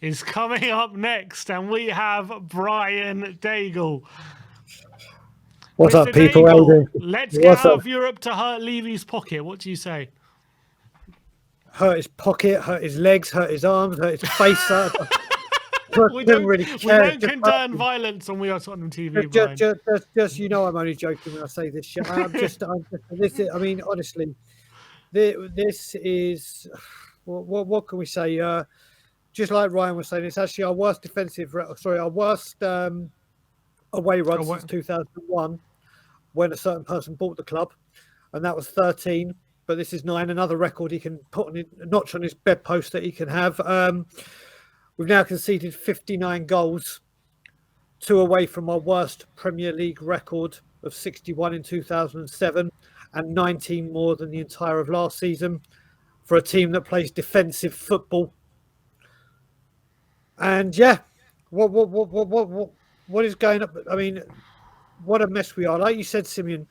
is coming up next, and we have Brian Daigle. What's Mr. up, people? Daigle, let's get out of Europe to hurt Levy's pocket. What do you say? Hurt his pocket, hurt his legs, hurt his arms, hurt his face. We don't condone violence on We Are Tottenham TV, Brian. Just you know, I'm only joking when I say this shit. I mean, honestly, this is what can we say? Just like Ryan was saying, it's actually our worst our worst away run since 2001, when a certain person bought the club, and that was 13. But this is 9, another record he can put on a notch on his bedpost that he can have. We've now conceded 59 goals, 2 away from our worst Premier League record of 61 in 2007, and 19 more than the entire of last season for a team that plays defensive football. And yeah, what is going up? I mean, what a mess we are. Like you said, Simeon,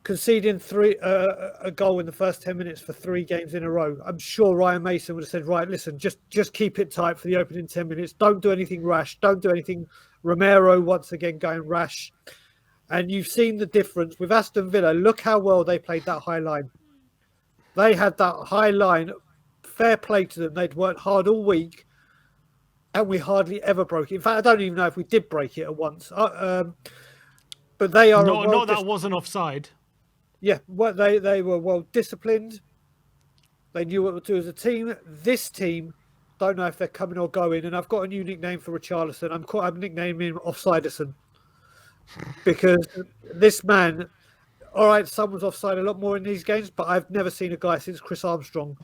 conceding a goal in the first 10 minutes for 3 games in a row. I'm sure Ryan Mason would have said, right, listen, just keep it tight for the opening 10 minutes. Don't do anything rash. Don't do anything. Romero once again going rash. And you've seen the difference with Aston Villa. Look how well they played that high line. They had that high line. Fair play to them. They'd worked hard all week, and we hardly ever broke it. In fact, I don't even know if we did break it at once. But they are no, that wasn't offside. Yeah, well, they were well disciplined. They knew what to do as a team. This team, don't know if they're coming or going. And I've got a new nickname for Richarlison. I'm nicknaming him Offsiderson, because this man, all right, someone's offside a lot more in these games, but I've never seen a guy since Chris Armstrong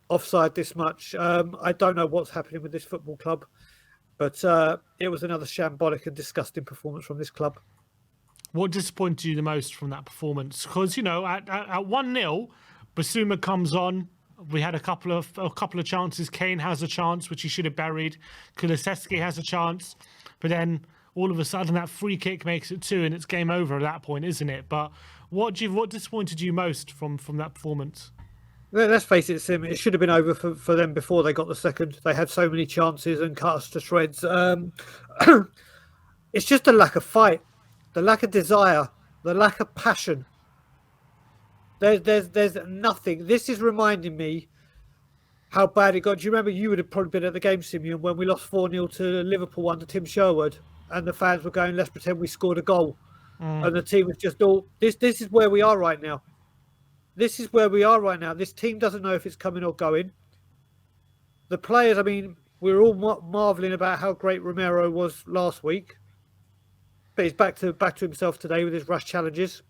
offside this much. I don't know what's happening with this football club, but it was another shambolic and disgusting performance from this club. What disappointed you the most from that performance? Because, you know, at 1-0, Basuma comes on. We had a couple of chances. Kane has a chance, which he should have buried. Kulusevski has a chance. But then all of a sudden that free kick makes it 2, and it's game over at that point, isn't it? But what disappointed you most from that performance? Let's face it, Sim, it should have been over for them before they got the second. They had so many chances and cut us to shreds. It's just a lack of fight. The lack of desire, the lack of passion. There's nothing. This is reminding me how bad it got. Do you remember, you would have probably been at the game, Simeon, when we lost 4-0 to Liverpool under Tim Sherwood, and the fans were going, let's pretend we scored a goal. And the team was just all... This is where we are right now. This is where we are right now. This team doesn't know if it's coming or going. The players, I mean, we were all marvelling about how great Romero was last week. But he's back to himself today with his rush challenges.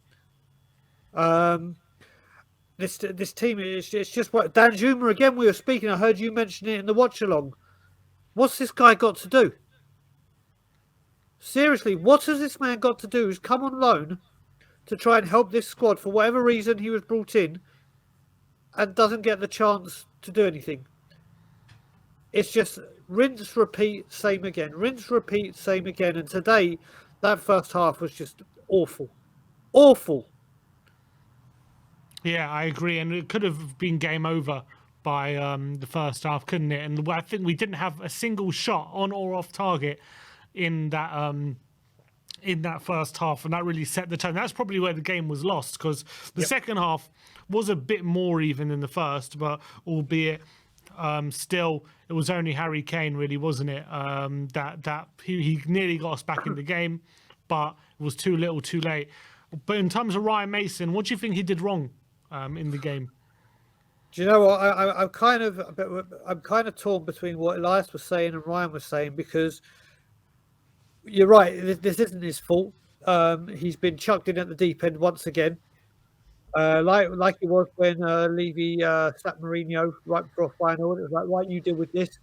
This team, it's just what Dan Juma again. We were speaking. I heard you mention it in the watch along. What's this guy got to do? Seriously, what has this man got to do? He's come on loan to try and help this squad for whatever reason he was brought in, and doesn't get the chance to do anything. It's just rinse, repeat, same again. Rinse, repeat, same again. And today, that first half was just awful. Awful. Yeah, I agree. And it could have been game over by the first half, couldn't it? And I think we didn't have a single shot on or off target in that first half, and that really set the tone. That's probably where the game was lost, because the second half was a bit more even than the first, but albeit still, it was only Harry Kane, really, wasn't it? That he nearly got us back in the game, but it was too little, too late. But in terms of Ryan Mason, what do you think he did wrong in the game? Do you know what? I'm kind of torn between what Elias was saying and Ryan was saying, because you're right. This isn't his fault. He's been chucked in at the deep end once again. Like it was when Levy slapped Mourinho right before a final. It was like, right, you deal with this.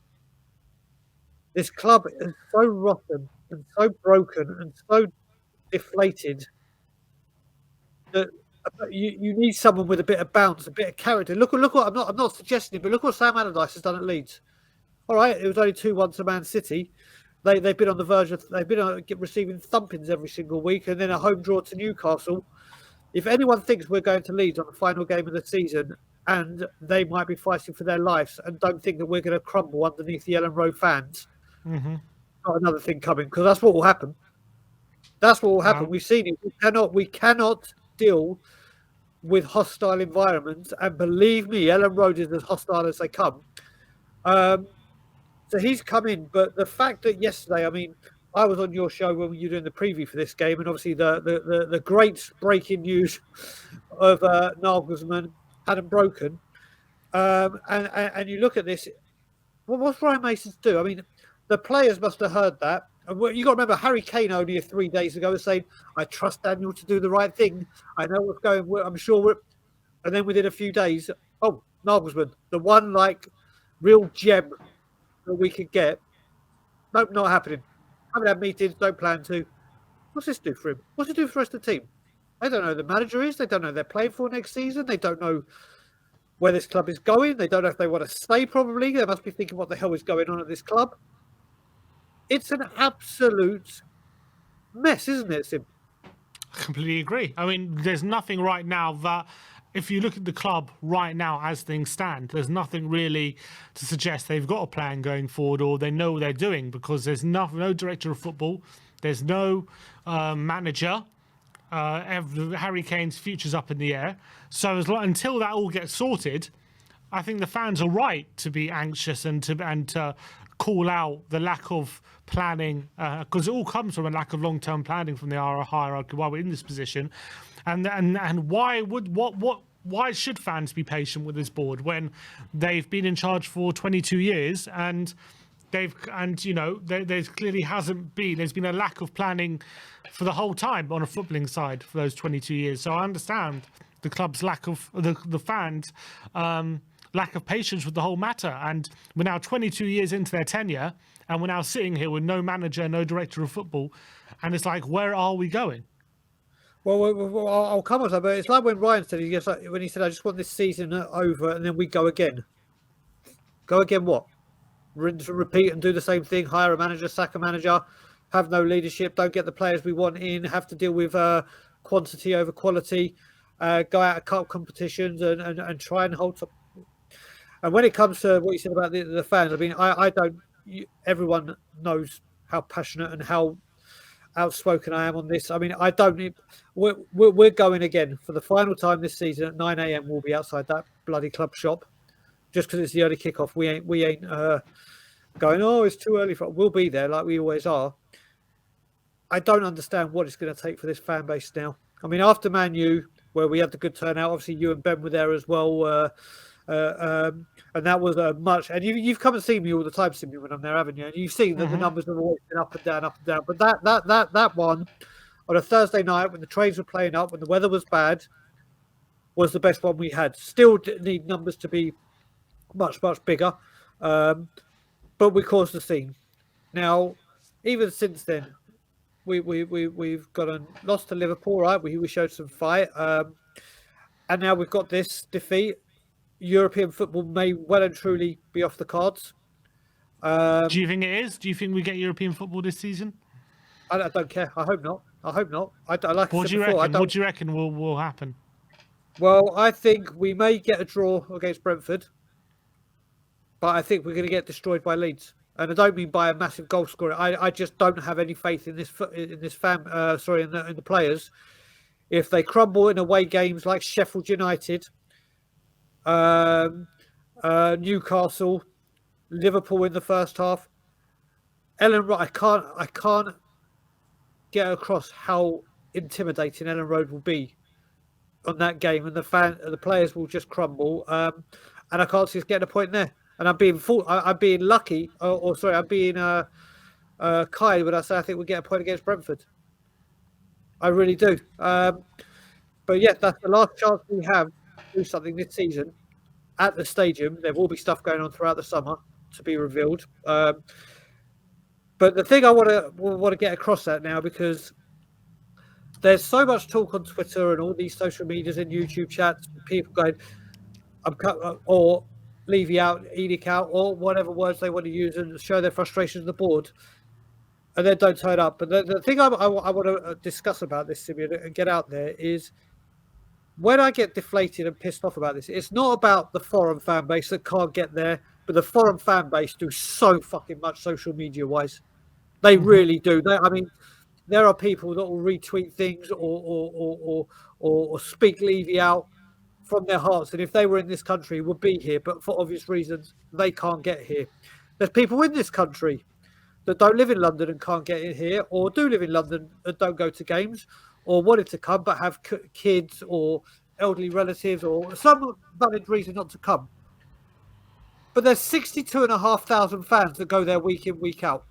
This club is so rotten and so broken and so deflated that you need someone with a bit of bounce, a bit of character. Look what I'm not suggesting, but look what Sam Allardyce has done at Leeds. All right, it was only 2-1 to Man City. They've been on the verge of receiving thumpings every single week, and then a home draw to Newcastle. If anyone thinks we're going to Leeds on the final game of the season and they might be fighting for their lives, and don't think that we're going to crumble underneath the Ellen Road fans. Got another thing coming, because that's what will happen. That's what will happen. We've seen it. We cannot deal with hostile environments, and believe me, Ellen Road is as hostile as they come. So he's come in, but the fact that yesterday, I mean, I was on your show when you were doing the preview for this game, and obviously the great breaking news of Nagelsmann hadn't broken. And you look at this, what's Ryan Mason to do? I mean, the players must have heard that. And you got to remember, Harry Kane only 3 days ago was saying, "I trust Daniel to do the right thing. I know what's going. I'm sure we're." And then within a few days, oh, Nagelsmann, the one like real gem that we could get. Nope, not happening. Haven't had meetings, don't plan to. What's this do for him? What's it do for the rest of the team? They don't know who the manager is. They don't know who they're playing for next season. They don't know where this club is going. They don't know if they want to stay, probably. They must be thinking, what the hell is going on at this club? It's an absolute mess, isn't it, Sim? I completely agree. I mean, there's nothing right now that, if you look at the club right now as things stand, there's nothing really to suggest they've got a plan going forward or they know what they're doing, because there's no director of football, there's no manager. Harry Kane's future's up in the air. So until that all gets sorted, I think the fans are right to be anxious and to call out the lack of planning, because it all comes from a lack of long-term planning from the hierarchy while we're in this position. And why should fans be patient with this board when they've been in charge for 22 years and there's clearly there's been a lack of planning for the whole time on a footballing side for those 22 years. So I understand the club's lack of the fans lack of patience with the whole matter, and we're now 22 years into their tenure and we're now sitting here with no manager, no director of football, and it's like, where are we going? Well, I'll come on to that, but it's like when Ryan said, when he said, "I just want this season over and then we go again." Go again what? Rinse and repeat and do the same thing, hire a manager, sack a manager, have no leadership, don't get the players we want in, have to deal with quantity over quality, go out of cup competitions and try and hold up. And when it comes to what you said about the fans, I mean, I don't, everyone knows how passionate and how outspoken I am on this. I mean, I don't, we're going again for the final time this season at 9 a.m. We'll be outside that bloody club shop just because it's the early kickoff. We ain't going, oh, it's too early for. We'll be there like we always are. I don't understand what it's going to take for this fan base now. I mean, after Man U, where we had the good turnout, obviously you and Ben were there as well, and that was much. And you've come and seen me all the time, Simon, when I'm there, haven't you? And you've seen that the numbers have always been up and down, up and down. But that one on a Thursday night when the trains were playing up, when the weather was bad, was the best one we had. Still need numbers to be much bigger, but we caused the scene. Now, even since then, we've lost to Liverpool, right? We showed some fight, and now we've got this defeat. European football may well and truly be off the cards. Do you think it is? Do you think we get European football this season? I don't care. I hope not. What do you reckon? What do you reckon will happen? Well, I think we may get a draw against Brentford, but I think we're going to get destroyed by Leeds. And I don't mean by a massive goal scorer. I just don't have any faith in in the players. If they crumble in away games like Sheffield United, Newcastle, Liverpool in the first half, Ellen Road, I can't get across how intimidating Ellen Road will be on that game, and the players will just crumble. And I can't see us getting a point there. And I'm being lucky, I'm being kind when I say I think we'll get a point against Brentford. I really do. But yeah, that's the last chance we have to do something this season at the stadium. There will be stuff going on throughout the summer to be revealed. But the thing I want to get across that now, because there's so much talk on Twitter and all these social medias and YouTube chats, people going, or leave you out, edict out, or whatever words they want to use and show their frustration to the board, and then don't turn up. But the thing I want to discuss about this, Simeon, and get out there is when I get deflated and pissed off about this, it's not about the foreign fan base that can't get there, but the foreign fan base do so fucking much social media wise. They really do. I mean, there are people that will retweet things or speak Levy out from their hearts, and if they were in this country, would be here. But for obvious reasons, they can't get here. There's people in this country that don't live in London and can't get in here, or do live in London and don't go to games, or wanted to come but have kids or elderly relatives or some valid reason not to come. But there's 62,500 fans that go there week in, week out.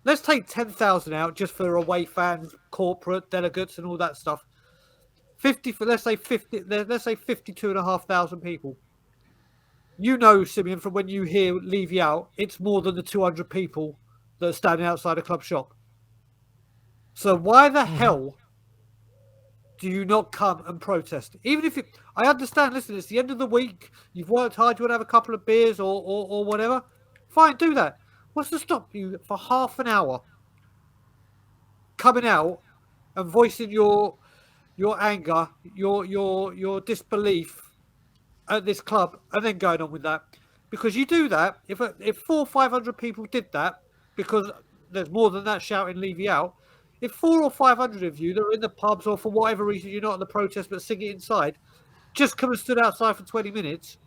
Let's take 10,000 out just for away fans, corporate delegates, and all that stuff. 50 for let's say 52,500 people. You know, Simeon, from when you hear Levy out, it's more than the 200 people that are standing outside a club shop. So why the hell do you not come and protest? Even if I understand, listen, it's the end of the week, you've worked hard, you want to have a couple of beers or whatever, fine, do that. What's to stop you for half an hour coming out and voicing your anger, your disbelief at this club, and then going on with that? Because you do that, if 400 or 500 people did that, because there's more than that shouting Levy out, if 400 or 500 of you that are in the pubs or for whatever reason you're not at the protest but sing it inside, just come and stood outside for 20 minutes,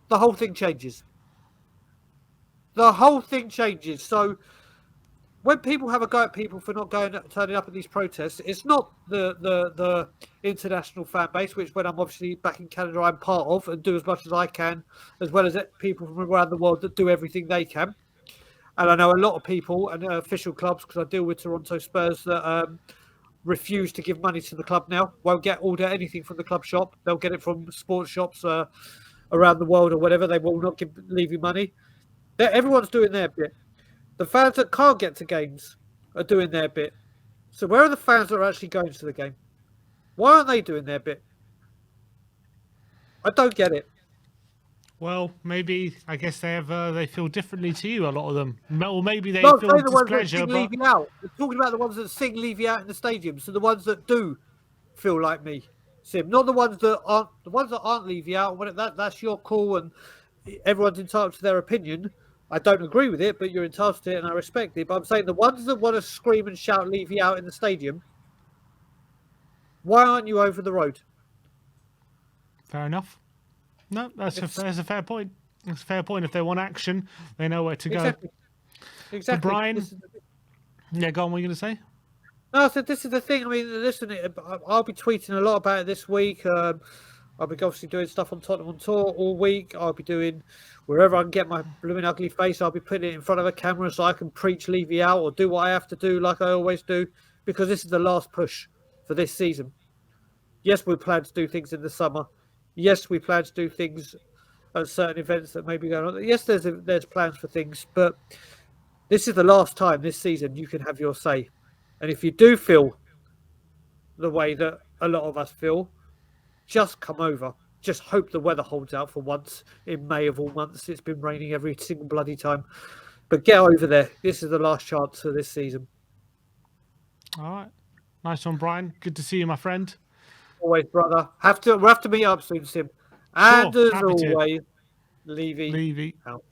the whole thing changes. The whole thing changes. So when people have a go at people for not turning up at these protests, it's not the international fan base, which when I'm obviously back in Canada, I'm part of and do as much as I can, as well as people from around the world that do everything they can. And I know a lot of people and official clubs, because I deal with Toronto Spurs, that refuse to give money to the club now. Won't order anything from the club shop. They'll get it from sports shops around the world or whatever. They will not leave you money. Everyone's doing their bit. The fans that can't get to games are doing their bit. So where are the fans that are actually going to the game? Why aren't they doing their bit? I don't get it. Well, maybe I guess they feel differently to you. A lot of them, or maybe they feel displeasure. The ones that sing Levy out. They're talking about the ones that sing Levy out in the stadium. So the ones that do feel like me, Sim, not the ones that aren't. The ones that aren't Levy out. That's your call, and everyone's entitled to their opinion. I don't agree with it, but you're entitled to it, and I respect it. But I'm saying the ones that want to scream and shout Levy out in the stadium, why aren't you over the road? Fair enough. No, that's a fair point. It's a fair point. If they want action, they know where to go. Exactly. But Brian, yeah, go on. What are you going to say? No, I said this is the thing. I mean, listen, I'll be tweeting a lot about it this week. I'll be obviously doing stuff on Tottenham on Tour all week. I'll be doing wherever I can get my blooming ugly face. I'll be putting it in front of a camera so I can preach Levy out or do what I have to do like I always do, because this is the last push for this season. Yes, we plan to do things in the summer. Yes, we plan to do things at certain events that may be going on. Yes, there's plans for things, but this is the last time this season you can have your say. And if you do feel the way that a lot of us feel, just come over. Just hope the weather holds out for once in May of all months. It's been raining every single bloody time. But get over there. This is the last chance for this season. All right. Nice one, Brian. Good to see you, my friend. Always, brother. We'll have to meet up soon, Sim. And sure, as always, Levy out.